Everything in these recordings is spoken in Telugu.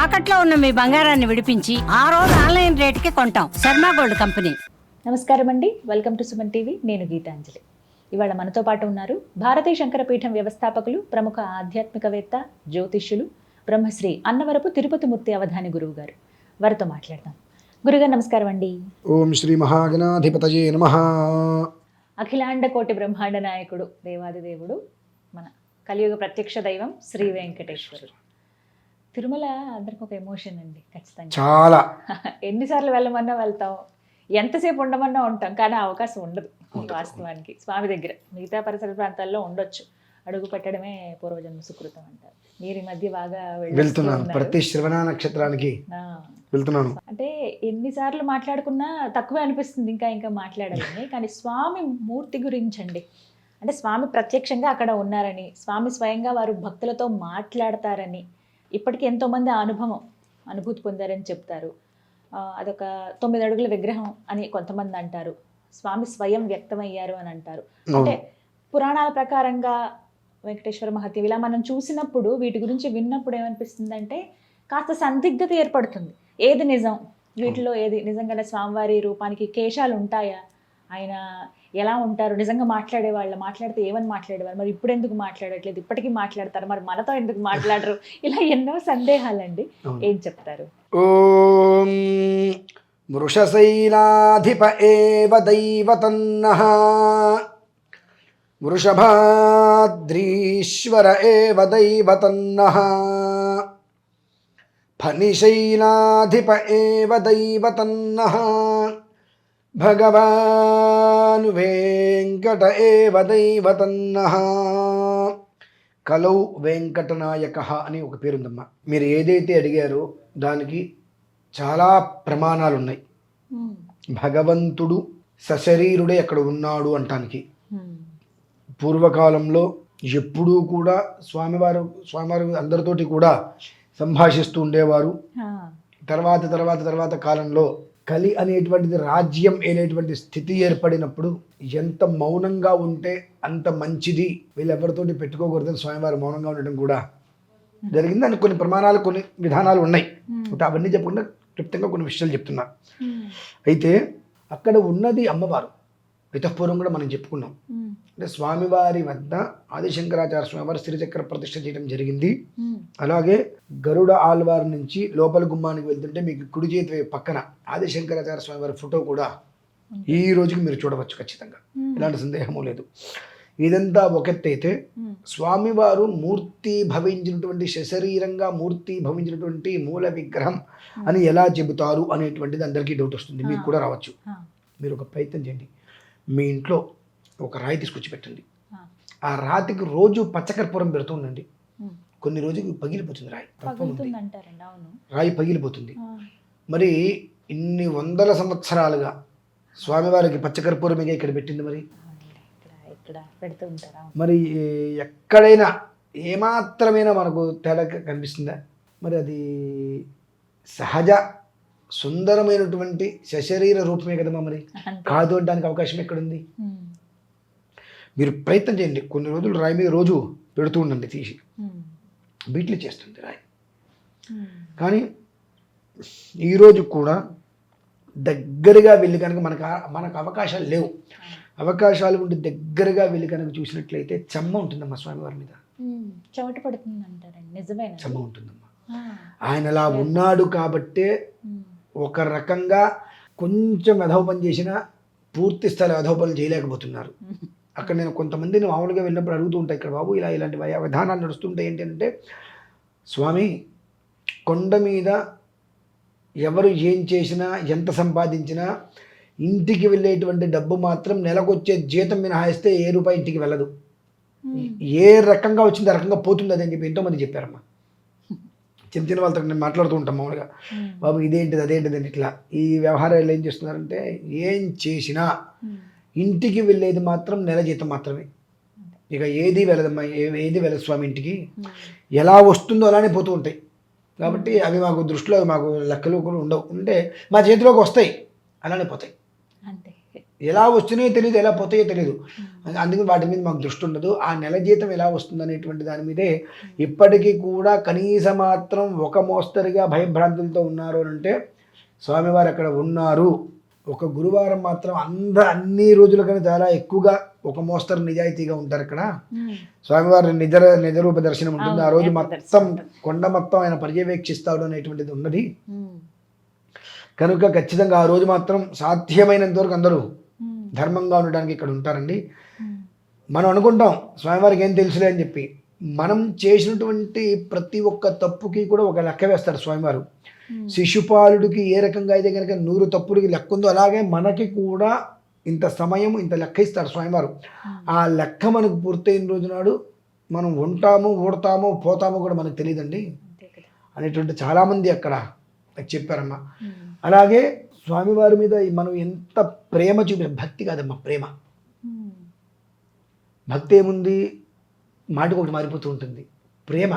తాకట్లో ఉన్న మీ బంగారాన్ని విడిపించి ఆ రోజు ఆన్లైన్ రేటుకి కొంటాం. Sharma gold company. నమస్కారం అండి, వెల్కమ్ టు సుమన్ టీవీ. నేను గీతాంజలి. ఇవాళ మనతో పాటు ఉన్నారు భారతీయ శంకరపీఠం వ్యవస్థాపకులు, ప్రముఖ ఆధ్యాత్మికవేత్త, జ్యోతిష్యులు, బ్రహ్మశ్రీ అన్నవరపు తిరుపతి మూర్తి అవధాని గురువు గారు. వారితో మాట్లాడదాం. గురుగారు నమస్కారం అండి. ఓం శ్రీ మహాగణాధిపతయే నమః. అఖిలాండ కోటి బ్రహ్మాండ నాయకుడు, దేవాది దేవుడు, మన కలియుగ ప్రత్యక్ష దైవం శ్రీ వెంకటేశ్వరుడు. తిరుమల అందరికి ఒక ఎమోషన్ అండి, ఖచ్చితంగా. చాలా ఎన్నిసార్లు వెళ్ళమన్నా వెళ్తాం, ఎంతసేపు ఉండమన్నా ఉంటాం, కానీ అవకాశం ఉండదు వాస్తవానికి స్వామి దగ్గర. మిగతా పరిసర ప్రాంతాల్లో ఉండొచ్చు, అడుగు పెట్టడమే పూర్వజన్మ సుకృతం అంటారు. మీరు ఈ మధ్య బాగా వెళ్తున్నాను, ప్రతి శ్రవణ నక్షత్రానికి వెళ్తున్నాను. అంటే ఎన్నిసార్లు మాట్లాడుకున్నా తక్కువే అనిపిస్తుంది, ఇంకా ఇంకా మాట్లాడాలని. కానీ స్వామి మూర్తి గురించి అండి, అంటే స్వామి ప్రత్యక్షంగా అక్కడ ఉన్నారని, స్వామి స్వయంగా వారు భక్తులతో మాట్లాడతారని ఇప్పటికీ ఎంతోమంది అనుభూతి పొందారని చెప్తారు. అదొక 9 అడుగుల విగ్రహం అని కొంతమంది అంటారు. స్వామి స్వయం వ్యక్తమయ్యారు అని అంటారు. అంటే పురాణాల ప్రకారంగా వెంకటేశ్వర మహత్యం ఇలా మనం చూసినప్పుడు, వీటి గురించి విన్నప్పుడు ఏమనిపిస్తుందంటే కాస్త సందిగ్ధత ఏర్పడుతుంది. ఏది నిజం, వీటిలో ఏది నిజంగానే స్వామివారి రూపానికి కేశాలు ఉంటాయా, ఆయన ఎలా ఉంటారు, నిజంగా మాట్లాడితే ఏమని మాట్లాడేవారు, మరి ఇప్పుడు ఎందుకు మాట్లాడట్లేదు, ఇప్పటికీ మాట్లాడతారు, మరి మనతో ఎందుకు మాట్లాడరు, ఇలా ఎన్నో సందేహాలండి. ఏం చెప్తారు? ఓం వృషశైలాధిప ఏవ దైవతన్నః వృషభాద్రీశ్వర ఏవ దైవతన్నః ఫణిశైలాధిప ఏవ దైవతన్నః భగవాన్ వెంకట ఏవ దైవతన్నః కలౌ వెంకటనాయకః అని ఒక పేరుందమ్మా. మీరు ఏదైతే అడిగారో దానికి చాలా ప్రమాణాలు ఉన్నాయి. భగవంతుడు సశరీరుడే అక్కడ ఉన్నాడు అంటానికి. పూర్వకాలంలో ఎప్పుడూ కూడా స్వామివారు అందరితోటి కూడా సంభాషిస్తూ ఉండేవారు. తర్వాత కాలంలో కలి అనేటువంటిది రాజ్యం అనేటువంటి స్థితి ఏర్పడినప్పుడు ఎంత మౌనంగా ఉంటే అంత మంచిది, వీళ్ళెవరితోటి పెట్టుకోకూడదని స్వామివారు మౌనంగా ఉండడం కూడా జరిగింది. దానికి కొన్ని ప్రమాణాలు, కొన్ని విధానాలు ఉన్నాయి. అవన్నీ చెప్పకుండా క్లుప్తంగా కొన్ని విషయాలు చెప్తున్నా. అయితే అక్కడ ఉన్నది అమ్మవారు. ఇతపూర్వం కూడా మనం చెప్పుకున్నాం. అంటే స్వామివారి వద్ద ఆదిశంకరాచార్య స్వామివారు శ్రీచక్ర ప్రతిష్ఠ చేయడం జరిగింది. అలాగే గరుడ ఆల్వార్ నుంచి లోపల గుమ్మానికి వెళ్తుంటే మీకు కుడి చేతి పక్కన ఆదిశంకరాచార్య స్వామివారి ఫోటో కూడా ఈ రోజుకి మీరు చూడవచ్చు ఖచ్చితంగా, ఎలాంటి సందేహము లేదు. ఇదంతా ఒకెత్తైతే స్వామివారు మూర్తి భవించినటువంటి, సశరీరంగా మూర్తి భవించినటువంటి మూల విగ్రహం అని ఎలా చెబుతారు అనేటువంటిది అందరికీ డౌట్ వస్తుంది. మీకు కూడా రావచ్చు. మీరు ఒక ప్రయత్నం చేయండి. మీ ఇంట్లో ఒక రాయి తీసుకొచ్చి పెట్టండి. ఆ రాతికి రోజు పచ్చకర్పూరం పెడుతూ ఉండండి. కొన్ని రోజులు పగిలిపోతుంది రాయి పగిలిపోతుంది. మరి ఇన్ని వందల సంవత్సరాలుగా స్వామివారికి పచ్చకర్పూరం ఇక్కడ పెట్టింది. మరి ఎక్కడైనా ఏమాత్రమైనా మనకు తేడా కనిపిస్తుందా? మరి అది సహజ సుందరమైనటువంటి సశరీర రూపమే కదమ్మా. మరి కాదు అనడానికి అవకాశం ఎక్కడుంది? మీరు ప్రయత్నం చేయండి. కొన్ని రోజులు రాయి మీద రోజు పెడుతూ ఉండండి, తీసి బీట్లు చేస్తుంది రాయి. కానీ ఈరోజు కూడా దగ్గరగా వెళ్ళి కనుక మనకు అవకాశాలు లేవు. అవకాశాలు ఉండి దగ్గరగా వెళ్ళి కనుక చూసినట్లయితే చెమ్మ ఉంటుందమ్మా స్వామివారి మీద. చెమట పడుతుంది అంటారండి, నిజమే. చెమ్మ ఉంటుందమ్మా. ఆయన అలా ఉన్నాడు కాబట్టే ఒక రకంగా కొంచెం అధోపం చేసినా పూర్తి స్థాయి అధోపనం చేయలేకపోతున్నారు. అక్కడ నేను కొంతమందిని మామూలుగా వెళ్ళినప్పుడు అడుగుతూ ఉంటాయి, ఇక్కడ బాబు ఇలాంటి విధానాలు నడుస్తుంటాయి ఏంటి అంటే, స్వామి కొండ మీద ఎవరు ఏం చేసినా, ఎంత సంపాదించినా, ఇంటికి వెళ్ళేటువంటి డబ్బు మాత్రం నెలకొచ్చే జీతం మినహాయిస్తే ఏ రూపాయి ఇంటికి వెళ్ళదు. ఏ రకంగా వచ్చింది ఆ రకంగా పోతుంది అదని చెప్పి ఎంతోమంది చెప్పారమ్మా. చిన్న వాళ్ళతో నేను మాట్లాడుతూ ఉంటాం మామూలుగా, బాబు ఇదేంటిది అదేంటిది అని. ఇట్లా ఈ వ్యవహారాలు ఏం చేస్తున్నారంటే, ఏం చేసినా ఇంటికి వెళ్ళేది మాత్రం నెల జీతం మాత్రమే. ఇక ఏది వెళ్ళదమ్మా, ఏది వెళ్ళదు స్వామి ఇంటికి. ఎలా వస్తుందో అలానే పోతూ ఉంటాయి. కాబట్టి అవి మాకు దృష్టిలో మాకు లెక్కలు కూడా ఉండవు. అంటే మా చేతిలోకి వస్తాయి, అలానే పోతాయి. ఎలా వస్తున్నాయో తెలియదు, ఎలా పోతాయో తెలియదు. అందుకని వాటి మీద మాకు దృష్టి ఉండదు. ఆ నెల జీతం ఎలా వస్తుంది అనేటువంటి దాని మీదే ఇప్పటికీ కూడా కనీస మాత్రం ఒక మోస్తరుగా భయభ్రాంతులతో ఉన్నారు అని అంటే స్వామివారు అక్కడ ఉన్నారు. ఒక గురువారం మాత్రం అన్ని రోజుల కన్నా చాలా ఎక్కువగా ఒక మోస్తరు నిజాయితీగా ఉంటారు అక్కడ. స్వామివారి నిజ రూప దర్శనం ఉంటుంది. ఆ రోజు మొత్తం కొండ మొత్తం ఆయన పర్యవేక్షిస్తాడు అనేటువంటిది ఉన్నది. కనుక ఖచ్చితంగా ఆ రోజు మాత్రం సాధ్యమైనంత వరకు అందరూ ధర్మంగా ఉండడానికి ఇక్కడ ఉంటారండి. మనం అనుకుంటాం స్వామివారికి ఏం తెలుసులే అని చెప్పి, మనం చేసినటువంటి ప్రతి ఒక్క తప్పుకి కూడా ఒక లెక్క వేస్తారు స్వామివారు. శిశుపాలుడికి ఏ రకంగా అయితే కనుక 100 తప్పులకి లెక్క ఉందో అలాగే మనకి కూడా ఇంత సమయం ఇంత లెక్క ఇస్తారు స్వామివారు. ఆ లెక్క మనకు పూర్తయిన రోజు నాడు మనం ఉంటామో ఊడతామో పోతామో కూడా మనకు తెలియదండి అనేటువంటి చాలామంది అక్కడ చెప్పారమ్మా. అలాగే స్వామివారి మీద మనం ఎంత ప్రేమ భక్తి కాదమ్మా, ప్రేమ. భక్తి ఏముంది, మాటకు ఒకటి మారిపోతూ ఉంటుంది. ప్రేమ,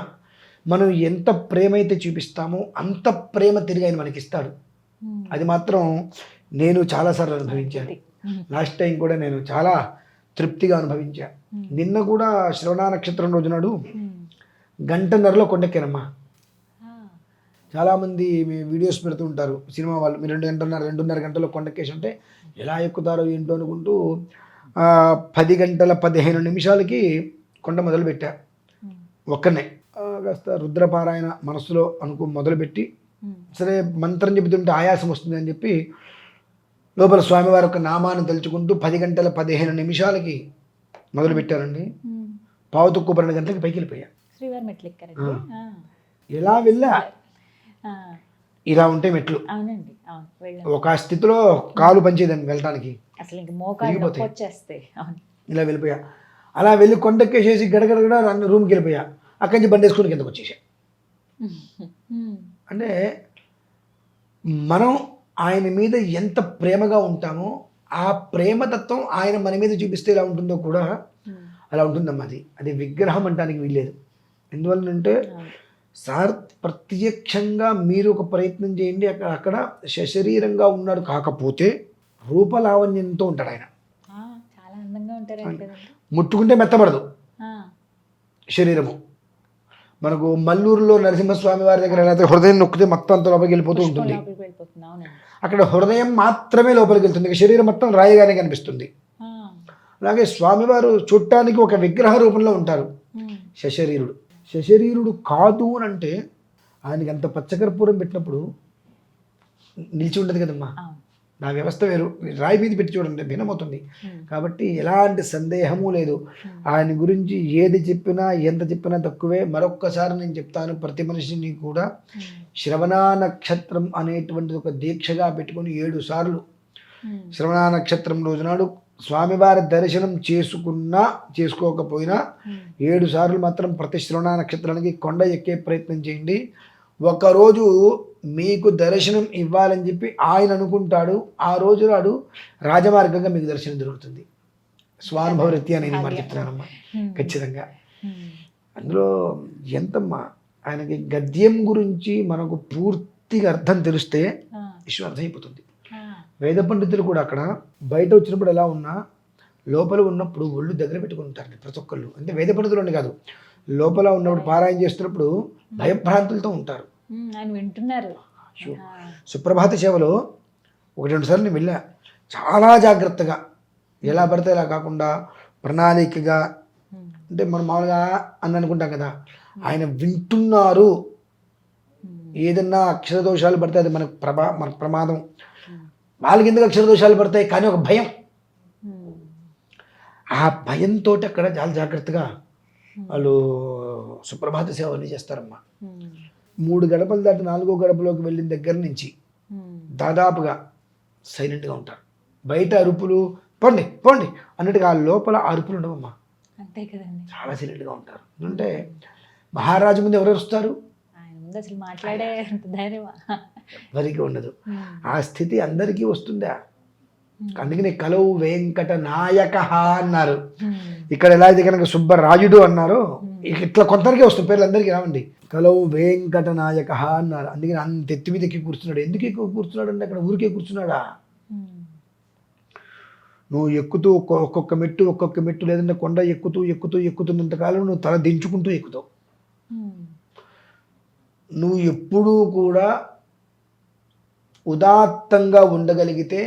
మనం ఎంత ప్రేమ అయితే చూపిస్తామో అంత ప్రేమ తిరిగి ఆయన మనకి ఇస్తాడు. అది మాత్రం నేను చాలాసార్లు అనుభవించాను. లాస్ట్ టైం కూడా నేను చాలా తృప్తిగా అనుభవించాను. నిన్న కూడా శ్రవణ నక్షత్రం రోజు నాడు 1.5 గంటలో కొండెక్కానమ్మా. చాలామంది మీ వీడియోస్ పెడుతూ ఉంటారు సినిమా వాళ్ళు, మీరు 2.5 గంటలో కొండెక్కేసి అంటే ఎలా ఎక్కుతారో ఏంటో అనుకుంటూ 10 గంటల 15 నిమిషాలకి కొండ మొదలుపెట్టా ఒక్కనే. కాస్త రుద్రపారాయణ మనసులో మొదలుపెట్టి సరే మంత్రం చెబుతుంటే ఆయాసం వస్తుంది అని చెప్పి లోపల స్వామివారి యొక్క నామాన్ని తలుచుకుంటూ 10 గంటల 15 నిమిషాలకి మొదలుపెట్టానండి. 12:30 గంటలకి పైకి వెళ్ళిపోయా. శ్రీవారి మెట్లు ఎక్కారండి. ఎలా వెళ్ళా ఇలా ఉంటే మెట్లు అవునండి, ఒక స్థితిలో కాలు పనిచేయదండి వెళ్ళటానికి, అసలు ఇంక మోకాళ్ళు వచ్చేస్తాయి. ఇలా వెళ్ళిపోయా. అలా వెళ్ళి కొండెక్కేసేసి గడగడగడ రూమ్కి వెళ్ళిపోయా. అక్కడి నుంచి బండి వేసుకుని కిందకు వచ్చేసా. అంటే మనం ఆయన మీద ఎంత ప్రేమగా ఉంటామో ఆ ప్రేమతత్వం ఆయన మన మీద చూపిస్తే ఎలా ఉంటుందో కూడా అలా ఉంటుందమ్మా. అది విగ్రహం అంటానికి వీల్లేదు. ఎందువల్లంటే సార్ ప్రత్యక్షంగా మీరు ఒక ప్రయత్నం చేయండి, అక్కడ సశరీరంగా ఉన్నాడు, కాకపోతే రూపలావణ్యంతో ఉంటాడు ఆయన. చాలా అందంగా ఉంటారు. ముట్టుకుంటే మెత్తబడదు శరీరము. మనకు మల్లూరులో నరసింహస్వామి వారి దగ్గర ఎలా హృదయం నొక్కితే మొత్తం అంత లోపలికి వెళ్ళిపోతూ ఉంటుంది. అక్కడ హృదయం మాత్రమే లోపలికి వెళ్తుంది, శరీరం మొత్తం రాయిగానే కనిపిస్తుంది. అలాగే స్వామివారు చూడటానికి ఒక విగ్రహ రూపంలో ఉంటారు. శశరీరుడు కాదు అని అంటే ఆయనకి అంత పచ్చకర్పూరం పెట్టినప్పుడు నిలిచి ఉండదు కదమ్మా. నా వ్యవస్థ వేరు, రాయి మీద పెట్టి చూడండి భిన్నమవుతుంది. కాబట్టి ఎలాంటి సందేహము లేదు. ఆయన గురించి ఏది చెప్పినా ఎంత చెప్పినా తక్కువే. మరొక్కసారి నేను చెప్తాను, ప్రతి మనిషిని కూడా శ్రవణ నక్షత్రం అనేటువంటిది ఒక దీక్షగా పెట్టుకొని 7 సార్లు శ్రవణ నక్షత్రం రోజునాడు స్వామివారి దర్శనం చేసుకున్నా చేసుకోకపోయినా 7 సార్లు మాత్రం ప్రతి శ్రవణ నక్షత్రానికి కొండ ఎక్కే ప్రయత్నం చేయండి. ఒకరోజు మీకు దర్శనం ఇవ్వాలని చెప్పి ఆయన అనుకుంటాడు, ఆ రోజు నాడు రాజమార్గంగా మీకు దర్శనం దొరుకుతుంది. స్వానుభవ రీత్యా నేను మాట చెప్తున్నానమ్మా. ఖచ్చితంగా అందులో ఎంతమ్మా ఆయనకి గద్యం గురించి మనకు పూర్తిగా అర్థం తెలిస్తే విశ్వం అర్థమైపోతుంది. వేద పండితులు కూడా అక్కడ బయట వచ్చినప్పుడు ఎలా ఉన్నా లోపల ఉన్నప్పుడు ఒళ్ళు దగ్గర పెట్టుకుని ఉంటారు ప్రతి ఒక్కళ్ళు. అంటే వేద పండితులు కాదు, లోపల ఉన్నప్పుడు పారాయణ చేస్తున్నప్పుడు భయభ్రాంతులతో ఉంటారు. ఆయన వింటున్నారు. సుప్రభాత సేవలో 1-2 సార్లు నేను వెళ్ళా. చాలా జాగ్రత్తగా, ఎలా పడితే అలా కాకుండా ప్రణాళికగా. అంటే మనం మామూలుగా అని అనుకుంటాం కదా, ఆయన వింటున్నారు. ఏదన్నా అక్షర దోషాలు పడితే అది మనకు మన ప్రమాదం. వాళ్ళకి ఎందుకు అక్షర దోషాలు పడతాయి, కానీ ఒక భయం. ఆ భయంతో అక్కడ చాలా జాగ్రత్తగా వాళ్ళు సుప్రభాత సేవలు చేస్తారమ్మా. 3 గడపలు దాటి 4వ గడపలోకి వెళ్ళిన దగ్గర నుంచి దాదాపుగా సైలెంట్గా ఉంటారు. బయట అరుపులు పోండి పోండి అన్నట్టుగా లోపల అరుపులు ఉండవమ్మా. అంతే కదండి, చాలా సైలెంట్గా ఉంటారు. అంటే మహారాజు ముందు ఎవరు వస్తారు, అసలు మాట్లాడే ధైర్యం ఎవరికి ఉండదు. ఆ స్థితి అందరికీ వస్తుందా? అందుకని కలవు వెంకట నాయక అన్నారు. ఇక్కడ ఎలా అయితే కనుక సుబ్బరాజుడు అన్నారు, ఇట్లా కొందరికే వస్తుంది, పేర్లు అందరికీ రావండి. కలవు వెంకట నాయక అన్నారు. అందుకని అంత ఎత్తి మీద ఎక్కి కూర్చున్నాడు. ఎందుకు ఎక్కువ కూర్చున్నాడు అంటే అక్కడ ఊరికే కూర్చున్నాడా? నువ్వు ఎక్కుతూ ఒక్కొక్క మెట్టు లేదంటే కొండ ఎక్కుతున్నంతకాలం నువ్వు తల దించుకుంటూ ఎక్కుతావు. నువ్వు ఎప్పుడూ కూడా ఉదాత్తంగా ఉండగలిగితే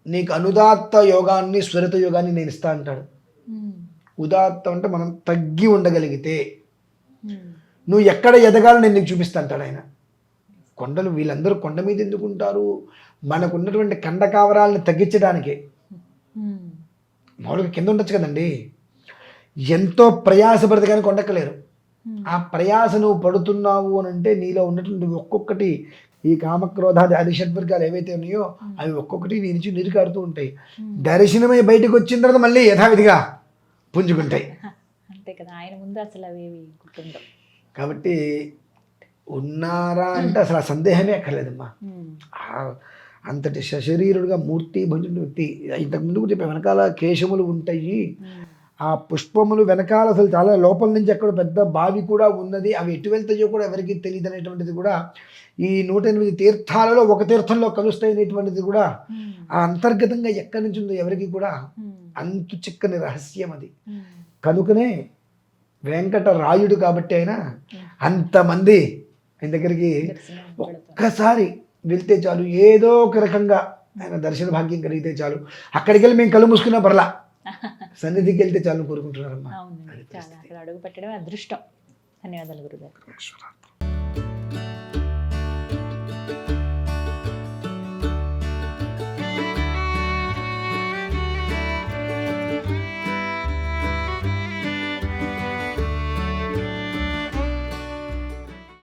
నీకు అనుదాత్త యోగాన్ని స్వరిత యోగాన్ని నేను ఇస్తా అంటాడు. ఉదాత్తం అంటే మనం తగ్గి ఉండగలిగితే నువ్వు ఎక్కడ ఎదగాలో నేను నీకు చూపిస్తా అంటాడు ఆయన. కొండలు వీళ్ళందరూ కొండ మీద ఎందుకుంటారు? మనకున్నటువంటి కండకావరాలను తగ్గించడానికే. మామూలుగా కింద ఉండొచ్చు కదండి, ఎంతో ప్రయాసపడితే కానీ కొండెక్కలేరు. ఆ ప్రయాస నువ్వు పడుతున్నావు అని అంటే నీలో ఉన్నటువంటి ఒక్కొక్కటి ఈ కామక్రోధాది అరిషడ్వర్గాలు ఏవైతే ఉన్నాయో అవి ఒక్కొక్కటి నీ నుంచి నీరుకారుతూ ఉంటాయి. దర్శనమై బయటకు వచ్చిన తర్వాత మళ్ళీ యథావిధిగా పుంజుకుంటాయి. అంతే కదా, ఆయన ముందు అసలు అవేవి గుర్తుండవు. కాబట్టి ఉన్నారా అంటే అసలు ఆ సందేహమే అక్కర్లేదమ్మా. అంతటి శరీరుడుగా మూర్తి భంజుడు వ్యక్తి. ఇంతకుముందు కూడా చెప్పే వెనకాల కేశములు ఉంటాయి, ఆ పుష్పములు వెనకాల అసలు చాలా లోపల నుంచి అక్కడ పెద్ద బావి కూడా ఉన్నది. అవి ఎటు వెళ్తాయో కూడా ఎవరికి తెలియదు అనేటువంటిది కూడా ఈ 108 తీర్థాలలో ఒక తీర్థంలో కలుస్తాయి అనేటువంటిది కూడా ఆ అంతర్గతంగా ఎక్కడి నుంచి ఉందో ఎవరికి కూడా అంతు చిక్కని రహస్యం అది. కనుకనే వెంకటరాయుడు కాబట్టి ఆయన అంతమంది ఆయన దగ్గరికి ఒక్కసారి వెళ్తే చాలు, ఏదో ఒక రకంగా ఆయన దర్శన భాగ్యం కలిగితే చాలు. అక్కడికి వెళ్ళి మేము కళ్ళు మూసుకున్నా పర్లా, సన్నిధికి వెళ్తే చాలు కోరుకుంటున్నారమ్మా. అవునండి, చాలా అక్కడ అడుగు పెట్టడం అదృష్టం. ధన్యవాదాలు గురుగారు.